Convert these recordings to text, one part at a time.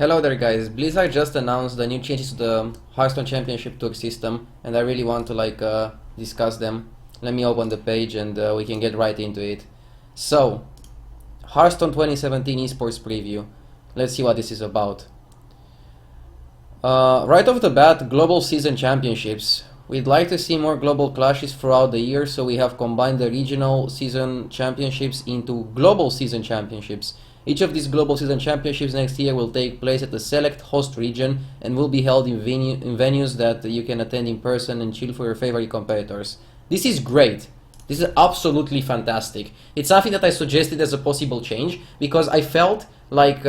Hello there guys, Blizzard just announced the new changes to the Hearthstone Championship Tour system and I really want to discuss them. Let me open the page and we can get right into it. So, Hearthstone 2017 Esports Preview. Let's see what this is about. Right off the bat, Global Season Championships. We'd like to see more global clashes throughout the year, so we have combined the regional season championships into global season championships. Each of these global season championships next year will take place at a select host region and will be held in venues that you can attend in person and chill for your favorite competitors. This is great. This is absolutely fantastic. It's something that I suggested as a possible change because I felt like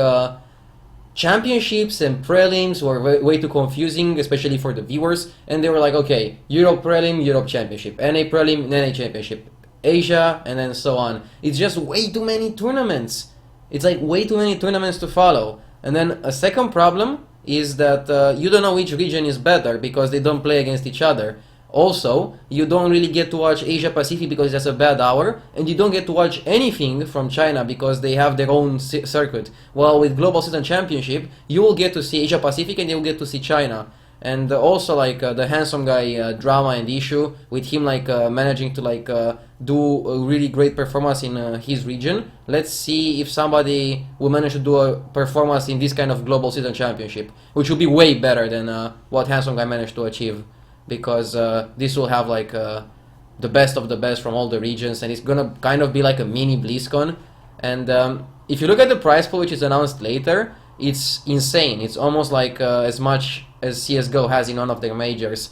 championships and prelims were way too confusing, especially for the viewers, and they were like, okay, Europe prelim, Europe championship, NA prelim, NA championship, Asia, and then so on. It's just way too many tournaments. It's like way too many tournaments to follow. And then a second problem is that you don't know which region is better because they don't play against each other. Also, you don't really get to watch Asia Pacific because it's a bad hour, and you don't get to watch anything from China because they have their own circuit. Well, with Global Season Championship, you will get to see Asia Pacific and you will get to see China. And also the handsome guy drama and issue with him managing to do a really great performance in his region. Let's see if somebody will manage to do a performance in this kind of Global Season Championship, which will be way better than what handsome guy managed to achieve, because this will have the best of the best from all the regions, and it's gonna kind of be like a mini BlizzCon. And if you look at the prize pool, which is announced later, it's insane. It's almost like as much as CSGO has in one of their majors.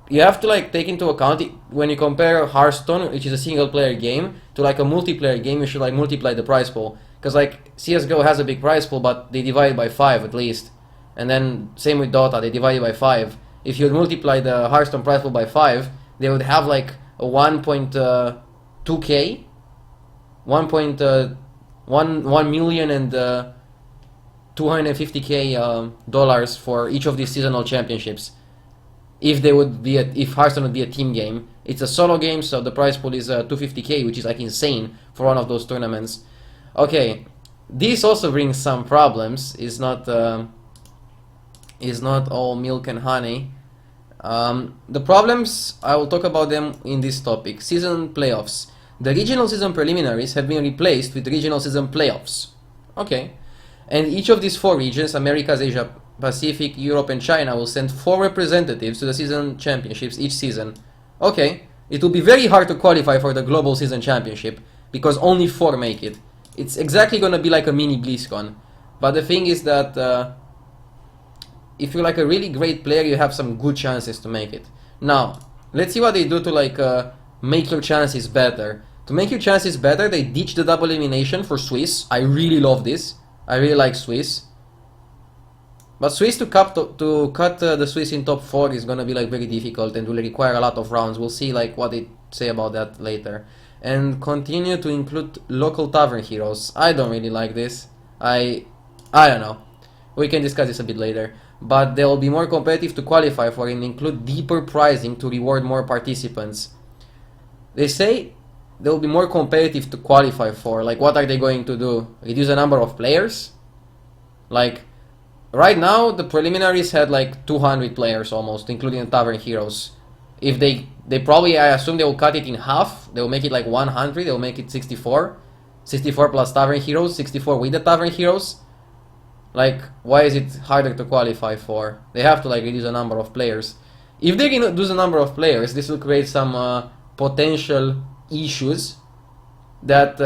You have to take into account when you compare Hearthstone, which is a single player game, to a multiplayer game. You should multiply the prize pool, because CSGO has a big prize pool, but they divide it by 5 at least. And then same with Dota, they divide it by 5. If you multiply the Hearthstone prize pool by 5, they would have a 1.2k, 1 million and 250k dollars for each of these seasonal championships. If Hearthstone would be a team game, it's a solo game, so the prize pool is 250k, which is insane for one of those tournaments. Okay, this also brings some problems. It's not all milk and honey. The problems, I will talk about them in this topic. Season playoffs. The regional season preliminaries have been replaced with regional season playoffs. Okay. And each of these 4 regions, Americas, Asia Pacific, Europe and China, will send 4 representatives to the season championships each season. Okay, it will be very hard to qualify for the global season championship because only 4 make it. It's exactly going to be like a mini BlizzCon. But the thing is that if you're a really great player, you have some good chances to make it. Now, let's see what they do to make your chances better. To make your chances better, they ditch the double elimination for Swiss. I really love this. I really like Swiss. But Swiss to cut the Swiss in top 4 is gonna be very difficult and will require a lot of rounds. We'll see what they say about that later. And continue to include local tavern heroes. I don't really like this. I don't know. We can discuss this a bit later. But they will be more competitive to qualify for and include deeper pricing to reward more participants. They say they will be more competitive to qualify for. What are they going to do? Reduce the number of players? Right now, the preliminaries had 200 players almost, including the tavern heroes. If they probably, I assume they will cut it in half. They will make it 100. They will make it 64. 64 plus tavern heroes, 64 with the tavern heroes. Why is it harder to qualify for? They have to reduce the number of players. If they can reduce the number of players, this will create some potential issues that,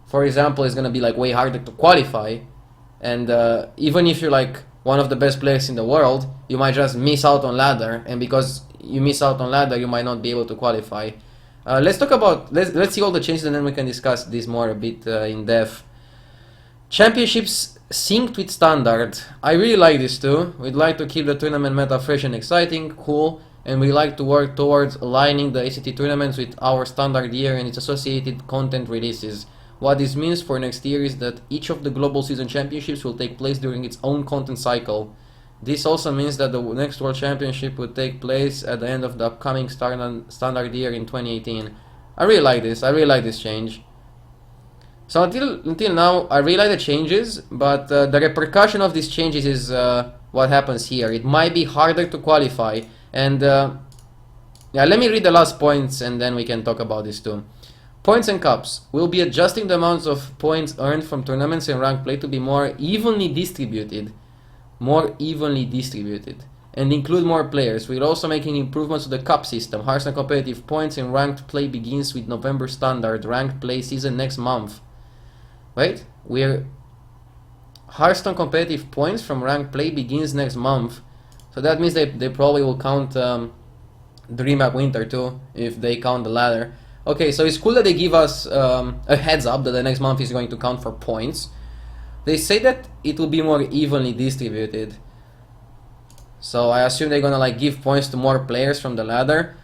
for example, is going to be way harder to qualify. And even if you're one of the best players in the world, you might just miss out on ladder, and because you miss out on ladder, you might not be able to qualify. Let's see all the changes, and then we can discuss this more a bit in depth. Championships synced with standard. I really like this too. We'd like to keep the tournament meta fresh and exciting, cool, and we like to work towards aligning the HCT tournaments with our standard year and its associated content releases. What this means for next year is that each of the global season championships will take place during its own content cycle. This also means that the next World Championship will take place at the end of the upcoming standard year in 2018. I really like this. I really like this change. So until now, I really like the changes, but the repercussion of these changes is what happens here. It might be harder to qualify, and yeah, let me read the last points, and then we can talk about this too. Points and cups. We'll be adjusting the amounts of points earned from tournaments and ranked play to be more evenly distributed, and include more players. We're also making improvements to the cup system. Hearthstone competitive points and ranked play begins with November standard. Ranked play season next month. Wait, Hearthstone competitive points from ranked play begins next month. So that means they probably will count DreamHack Winter too, if they count the ladder. Okay, so it's cool that they give us a heads up that the next month is going to count for points. They say that it will be more evenly distributed. So I assume they're gonna like give points to more players from the ladder.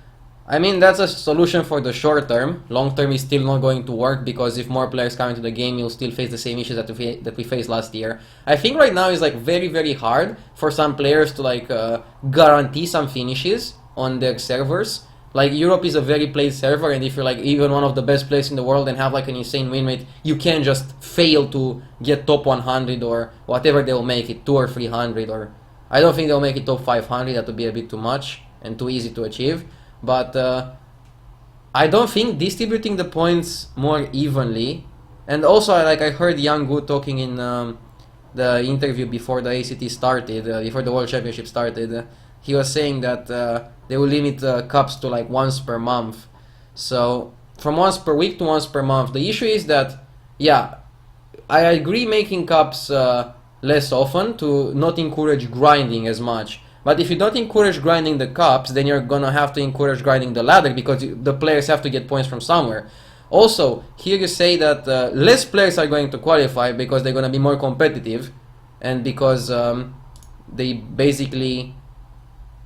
I mean, that's a solution for the short term. Long term is still not going to work, because if more players come into the game, you'll still face the same issues that we faced last year. I think right now is like very, very hard for some players to like guarantee some finishes on their servers. Like, Europe is a very played server, and if you're like even one of the best players in the world and have like an insane win rate, you can't just fail to get top 100 or whatever they'll make it, 200 or 300, or I don't think they'll make it top 500. That would be a bit too much and too easy to achieve. But I don't think distributing the points more evenly, and also I heard Yang Gu talking in the interview before the ACT started, before the World Championship started. He was saying that they will limit cups to like once per month. So from once per week to once per month. The issue is that, yeah, I agree making cups less often to not encourage grinding as much. But if you don't encourage grinding the cups, then you're gonna have to encourage grinding the ladder, because the players have to get points from somewhere. Also, here you say that less players are going to qualify because they're gonna be more competitive, and because they basically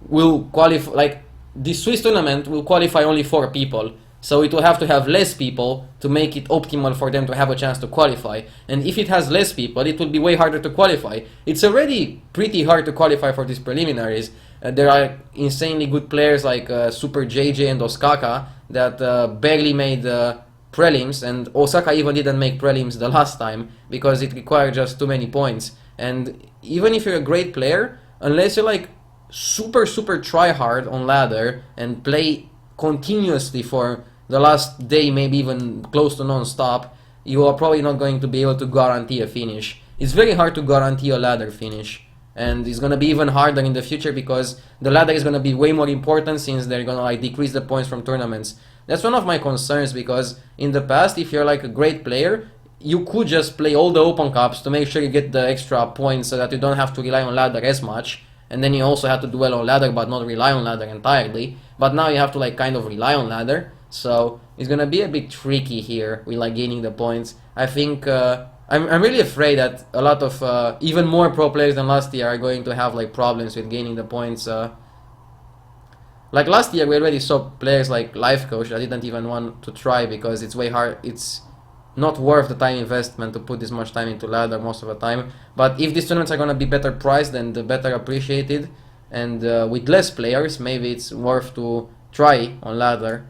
will qualify, like the Swiss tournament will qualify only 4 people, so it will have to have less people to make it optimal for them to have a chance to qualify. And if it has less people, it will be way harder to qualify. It's already pretty hard to qualify for these preliminaries. There are insanely good players like Super JJ and Osaka that barely made prelims, and Osaka even didn't make prelims the last time because it required just too many points. And even if you're a great player, unless you're like super try hard on ladder and play continuously for the last day, maybe even close to non-stop, you are probably not going to be able to guarantee a finish. It's very hard to guarantee a ladder finish, and it's gonna be even harder in the future because the ladder is gonna be way more important, since they're gonna like decrease the points from tournaments. That's one of my concerns, because in the past, if you're like a great player, you could just play all the open cups to make sure you get the extra points so that you don't have to rely on ladder as much. And then you also have to do well on ladder but not rely on ladder entirely. But now you have to like kind of rely on ladder. So it's gonna be a bit tricky here with like gaining the points. I think I'm really afraid that a lot of even more pro players than last year are going to have like problems with gaining the points. Like last year we already saw players like Life Coach that didn't even want to try because it's way hard. It's not worth the time investment to put this much time into ladder most of the time. But if these tournaments are going to be better priced and better appreciated, and with less players, maybe it's worth to try on ladder.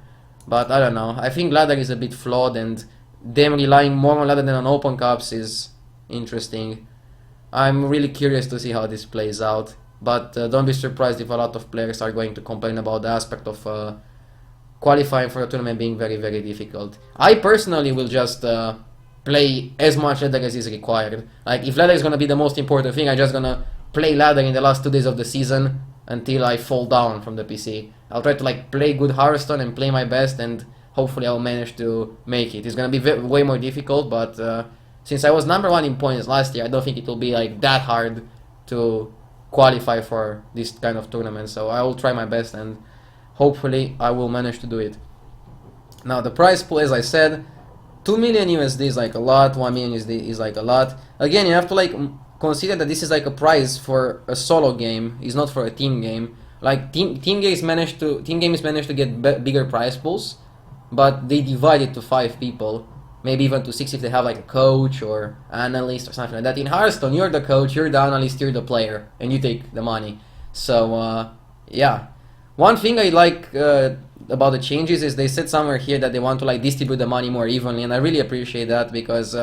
But I don't know. I think ladder is a bit flawed, and them relying more on ladder than on open cups is interesting. I'm really curious to see how this plays out. But don't be surprised if a lot of players are going to complain about the aspect of qualifying for a tournament being very difficult. I personally will just play as much ladder as is required. Like, if ladder is gonna be the most important thing, I'm just gonna play ladder in the last 2 days of the season until I fall down from the PC. I'll try to like play good Hearthstone and play my best, and hopefully I'll manage to make it. It's gonna be way more difficult, but since I was #1 in points last year, I don't think it will be like that hard to qualify for this kind of tournament. So I will try my best, and hopefully I will manage to do it. Now the prize pool, as I said, 2 million USD is like a lot, 1 million USD is like a lot. Again, you have to like consider that this is like a prize for a solo game, it's not for a team game. Like team games managed to get bigger prize pools, but they divide it to 5 people, maybe even to 6 if they have like a coach or analyst or something like that. In Hearthstone, you're the coach, you're the analyst, you're the player, and you take the money. So yeah. One thing I like about the changes is they said somewhere here that they want to like distribute the money more evenly, and I really appreciate that because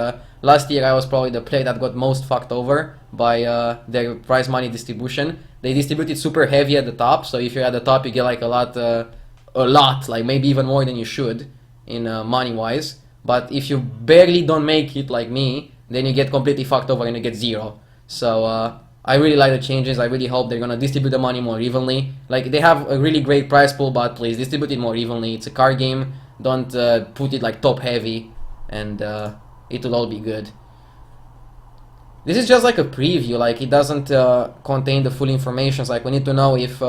last year I was probably the player that got most fucked over by their prize money distribution. They distributed super heavy at the top, so if you're at the top you get like a lot, like maybe even more than you should in money wise. But if you barely don't make it like me, then you get completely fucked over and you get zero. So I really like the changes. I really hope they're gonna distribute the money more evenly. Like they have a really great prize pool, but please distribute it more evenly. It's a card game. Don't put it like top heavy, and it will all be good. This is just like a preview. Like it doesn't contain the full information. Like we need to know if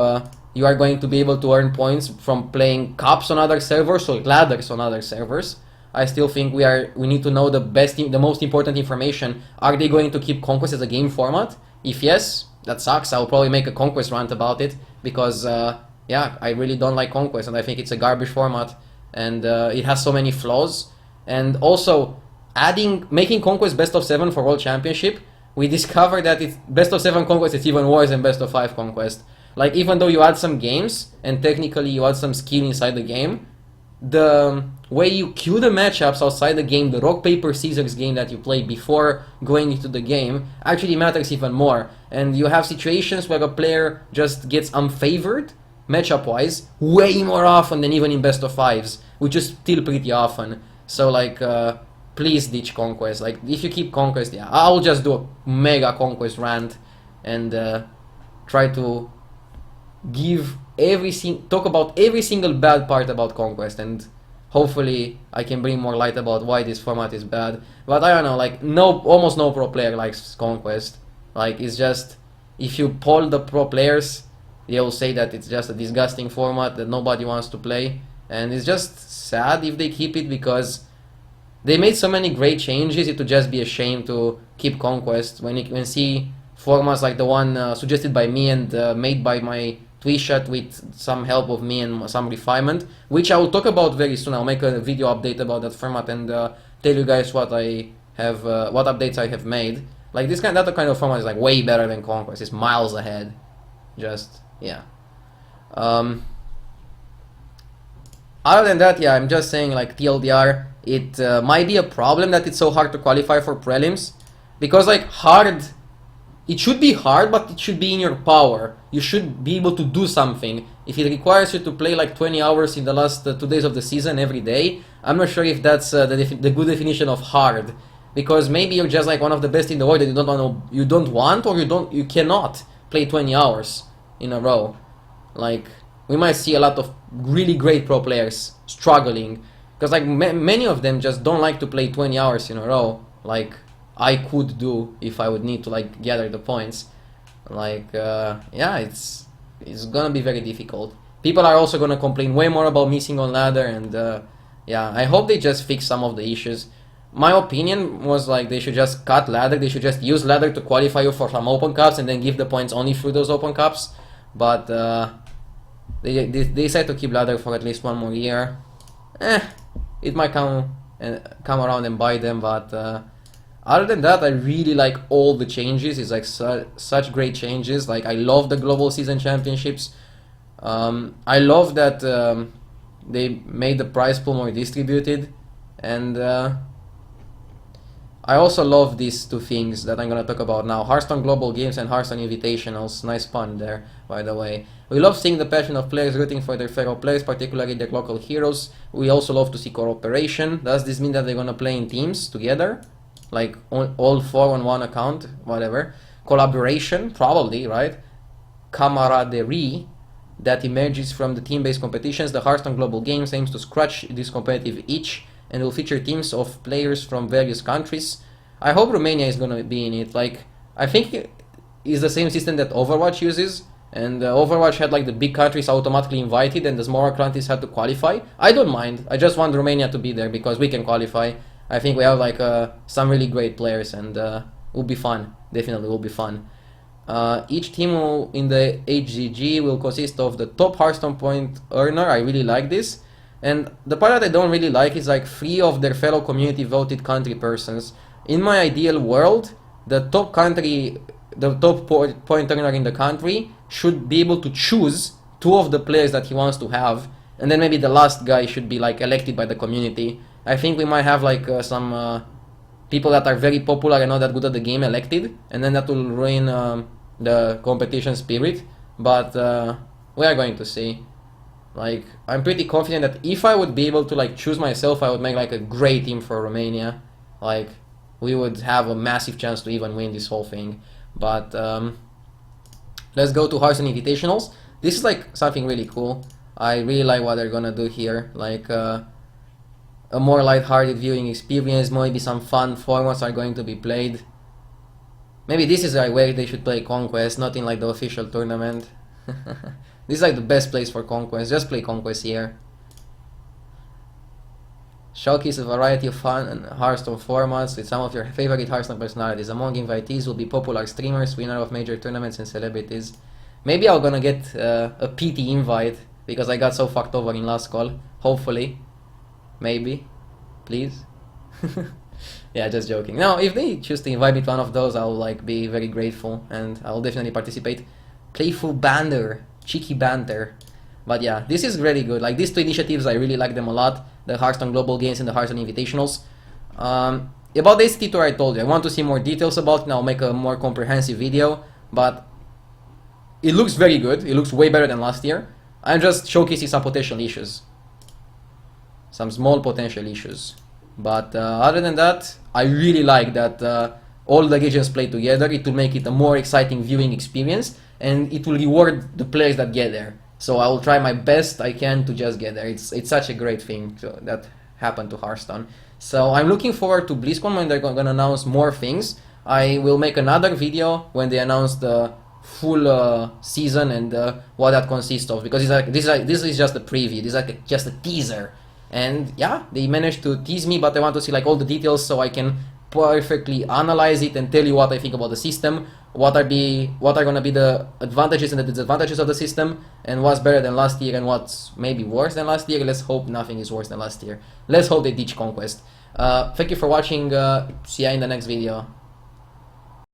you are going to be able to earn points from playing cups on other servers or ladders on other servers. I still think we need to know the most important information. Are they going to keep Conquest as a game format? If yes, that sucks. I'll probably make a Conquest rant about it because yeah, I really don't like Conquest and I think it's a garbage format and it has so many flaws. And also, making Conquest best of 7 for World Championship, we discovered that it's best of 7 Conquest is even worse than best of 5 Conquest. Like even though you add some games and technically you add some skill inside the game, the way you queue the matchups outside the game, the rock paper scissors game that you play before going into the game, actually matters even more. And you have situations where a player just gets unfavored matchup wise way more often than even in best of 5s, which is still pretty often. So like please ditch Conquest. Like if you keep Conquest, yeah, I'll just do a mega Conquest rant and try to talk about every single bad part about Conquest, and hopefully I can bring more light about why this format is bad. But I don't know, like almost no pro player likes Conquest. Like it's just, if you poll the pro players, they'll say that it's just a disgusting format that nobody wants to play, and it's just sad if they keep it because they made so many great changes. It would just be a shame to keep Conquest when you can see formats like the one suggested by me and made by my Shot with some help of me and some refinement, which I will talk about very soon. I'll make a video update about that format and tell you guys what I have, what updates I have made. Like that kind of format is like way better than Conquest. It's miles ahead. Just yeah. Other than that, yeah, I'm just saying like TLDR. It might be a problem that it's so hard to qualify for prelims because like it should be hard, but it should be in your power. You should be able to do something. If it requires you to play like 20 hours in the last 2 days of the season every day, I'm not sure if that's the good definition of hard. Because maybe you're just like one of the best in the world and you don't want or you cannot play 20 hours in a row. Like we might see a lot of really great pro players struggling because like many of them just don't like to play 20 hours in a row. Like I could do if I would need to like gather the points. Like yeah, it's gonna be very difficult. People are also gonna complain way more about missing on ladder, and yeah, I hope they just fix some of the issues. My opinion was like they should just cut ladder. They should just use ladder to qualify you for some open cups and then give the points only through those open cups. But they decide to keep ladder for at least 1 more year. It might come around and bite them, but other than that, I really like all the changes. It's like such great changes. Like I love the global season championships. I love that they made the prize pool more distributed, and I also love these 2 things that I'm gonna talk about now: Hearthstone Global Games and Hearthstone Invitationals. Nice pun there, by the way. We love seeing the passion of players rooting for their fellow players, particularly their local heroes. We also love to see cooperation. Does this mean that they're gonna play in teams together? Like all 4 on one account, whatever. Collaboration, probably, right? Camaraderie that emerges from the team-based competitions. The Hearthstone Global Games aims to scratch this competitive itch and will feature teams of players from various countries. I hope Romania is gonna be in it. Like I think it's the same system that Overwatch uses, and Overwatch had like the big countries automatically invited and the smaller countries had to qualify. I don't mind. I just want Romania to be there because we can qualify. I think we have like some really great players, and it will be fun. Definitely will be fun. Each team in the HGG will consist of the top Hearthstone point earner. I really like this. And the part that I don't really like is like 3 of their fellow community voted country persons. In my ideal world, the top point earner in the country should be able to choose 2 of the players that he wants to have and then maybe the last guy should be like elected by the community. I think we might have like some people that are very popular and not that good at the game elected, and then that will ruin the competition spirit. But we are going to see. Like, I'm pretty confident that if I would be able to like choose myself, I would make like a great team for Romania. Like, we would have a massive chance to even win this whole thing. But let's go to Hearthstone Invitationals. This is like something really cool. I really like what they're gonna do here. Like a more light-hearted viewing experience. Maybe some fun formats are going to be played. Maybe this is like where they should play Conquest, not in like the official tournament. This is like the best place for Conquest. Just play Conquest here. Showcase a variety of fun and Hearthstone formats with some of your favorite Hearthstone personalities. Among invitees will be popular streamers, winner of major tournaments, and celebrities. Maybe I'm gonna get a PT invite because I got so fucked over in last call. Hopefully. Maybe. Please. Yeah, just joking. Now, if they choose to invite me to one of those, I'll like be very grateful and I'll definitely participate. Playful banter. Cheeky banter. But yeah, this is really good. Like, these two initiatives, I really like them a lot. The Hearthstone Global Games and the Hearthstone Invitationals. About the HCT Tour, I told you, I want to see more details about it, and I'll make a more comprehensive video. But it looks very good. It looks way better than last year. I'm just showcasing some potential issues. Some small potential issues. But other than that, I really like that all the regions play together. It will make it a more exciting viewing experience, and it will reward the players that get there. So I will try my best I can to just get there. It's such a great thing that happened to Hearthstone. So I'm looking forward to BlizzCon when they're going to announce more things. I will make another video when they announce the full season and what that consists of, because this is just a preview. This is like just a teaser. And yeah, they managed to tease me, but I want to see like all the details so I can perfectly analyze it and tell you what I think about the system, what are gonna be the advantages and the disadvantages of the system, and what's better than last year and what's maybe worse than last year. Let's hope nothing is worse than last year. Let's hope they ditch Conquest. Thank you for watching. See ya in the next video.